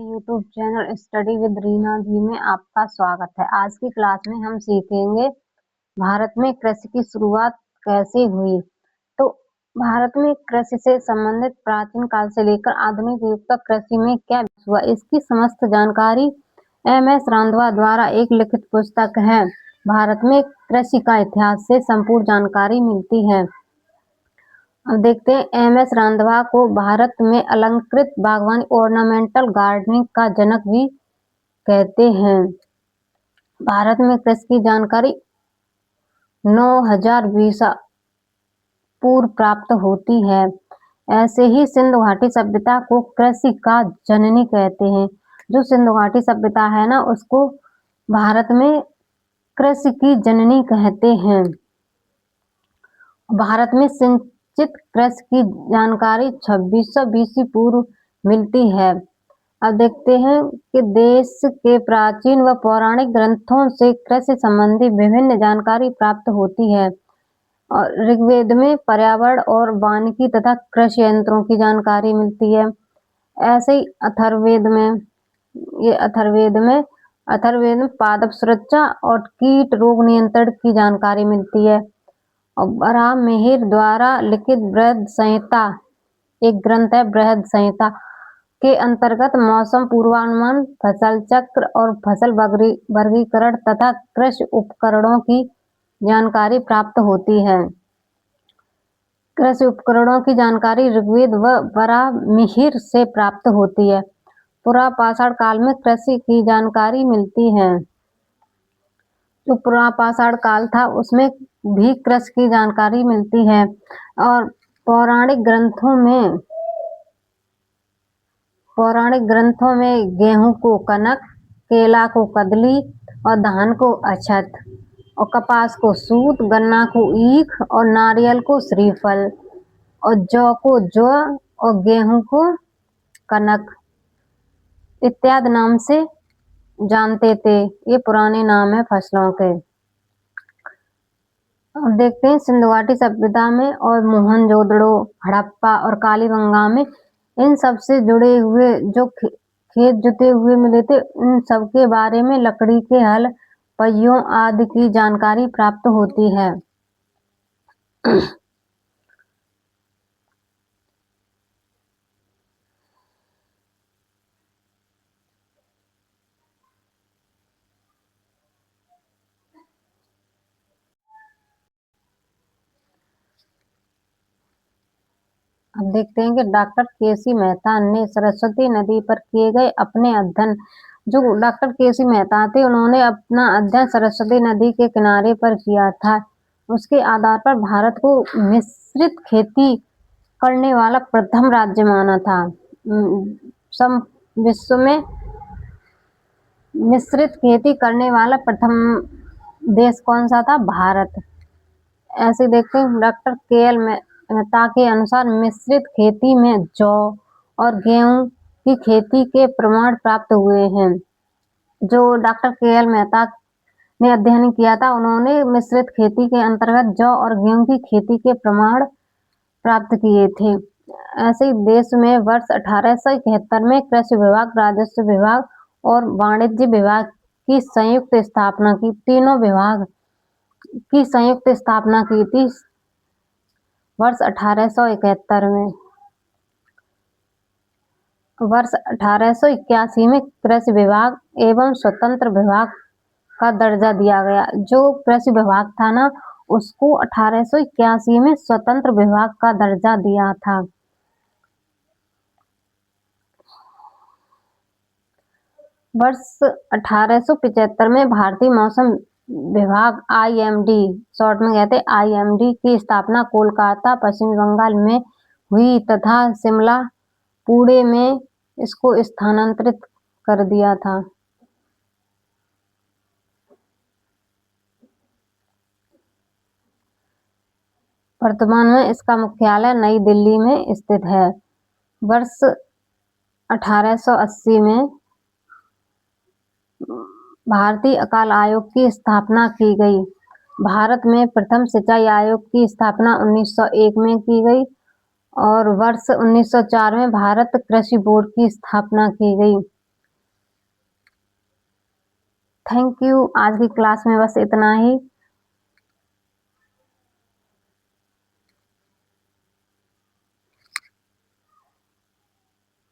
YouTube channel study with Reena ji में आपका स्वागत है। आज की क्लास में हम सीखेंगे भारत में कृषि की शुरुआत कैसे हुई। तो भारत में कृषि से संबंधित प्राचीन काल से लेकर आधुनिक युग तक कृषि में क्या हुआ, इसकी समस्त जानकारी एम.एस. रांधवा द्वारा एक लिखित पुस्तक है भारत में कृषि का इतिहास से संपूर्ण जानकारी मिलती है। अब देखते हैं, एम.एस. रांधवा को भारत में अलंकृत बागवानी ऑर्नामेंटल गार्डनिंग का जनक भी कहते हैं। भारत में कृषि की जानकारी 9000 ईसा पूर्व प्राप्त होती है। ऐसे ही सिंधु घाटी सभ्यता को कृषि का जननी कहते हैं। जो सिंधु घाटी सभ्यता है ना, उसको भारत में कृषि की जननी कहते हैं। भारत में सिंचित कृषि की जानकारी 2600 बीसी पूर्व मिलती है। अब देखते हैं कि देश के प्राचीन व पौराणिक ग्रंथों से कृषि संबंधी विभिन्न जानकारी प्राप्त होती है। और ऋग्वेद में पर्यावरण और वानिकी तथा कृषि यंत्रों की जानकारी मिलती है। ऐसे ही अथर्ववेद में पादप सुरक्षा और कीट रोग नियंत्रण की जानकारी मिलती है। और बराहमिहिर द्वारा लिखित बृहद संहिता, एक ग्रंथ है बृहद संहिता, के अंतर्गत मौसम पूर्वानुमान, फसल चक्र और फसल वर्गीकरण तथा कृषि उपकरणों की जानकारी प्राप्त होती है। कृषि उपकरणों की जानकारी ऋग्वेद व बराहमिहिर से प्राप्त होती है। पुरापाषाण काल में कृषि की जानकारी मिलती है। जो पुरापाषाण काल था उसमें भी कृषि की जानकारी मिलती है। और पौराणिक ग्रंथों में गेहूं को कनक, केला को कदली और धान को अक्षत और कपास को सूत, गन्ना को ईख और नारियल को श्रीफल और जौ को जौ और गेहूं को कनक इत्यादि नाम से जानते थे। ये पुराने नाम है फसलों के। अब देखते हैं, सिंधु घाटी सभ्यता में और मोहनजोदड़ो, हड़प्पा और कालीबंगा में इन सब से जुड़े हुए जो खेत जुते हुए मिले थे, उन सब के बारे में लकड़ी के हल, पहियों आदि की जानकारी प्राप्त होती है। अब देखते हैं कि डॉक्टर के.सी. मेहता ने सरस्वती नदी पर किए गए अपने अध्ययन, जो डॉक्टर के.सी. मेहता थे, उन्होंने अपना अध्ययन सरस्वती नदी के किनारे पर किया था। उसके आधार पर भारत को मिश्रित खेती करने वाला प्रथम राज्य माना था। विश्व में मिश्रित खेती करने वाला प्रथम देश कौन सा था? भारत। ऐसे देखते हैं, डॉक्टर के.एल. मेहता के अनुसार मिश्रित खेती में जौ और गेहूं की खेती के प्रमाण प्राप्त हुए हैं। जो डॉक्टर के.एल. मेहता ने अध्ययन किया था, उन्होंने मिश्रित खेती के अंतर्गत जौ और गेहूं की खेती के प्रमाण प्राप्त किए थे। ऐसे ही देश में वर्ष 1871 में कृषि विभाग, राजस्व विभाग और वाणिज्य विभाग की संयुक्त स्थापना की। तीनों विभाग की संयुक्त स्थापना की थी वर्ष 1871 में। वर्ष 1881 में कृषि विभाग एवं स्वतंत्र विभाग का दर्जा दिया गया। जो कृषि विभाग था ना, उसको 1881 में स्वतंत्र विभाग का दर्जा दिया था। वर्ष 1875 में भारतीय मौसम विभाग IMD, शॉर्ट में कहते IMD की स्थापना कोलकाता, पश्चिम बंगाल में हुई तथा शिमला, पुणे में इसको स्थानांतरित कर दिया था। वर्तमान में इसका मुख्यालय नई दिल्ली में स्थित है। वर्ष 1880 में भारतीय अकाल आयोग की स्थापना की गई। भारत में प्रथम सिंचाई आयोग की स्थापना 1901 में की गई और वर्ष 1904 में भारत कृषि बोर्ड की स्थापना की गई। Thank you. आज की क्लास में बस इतना ही।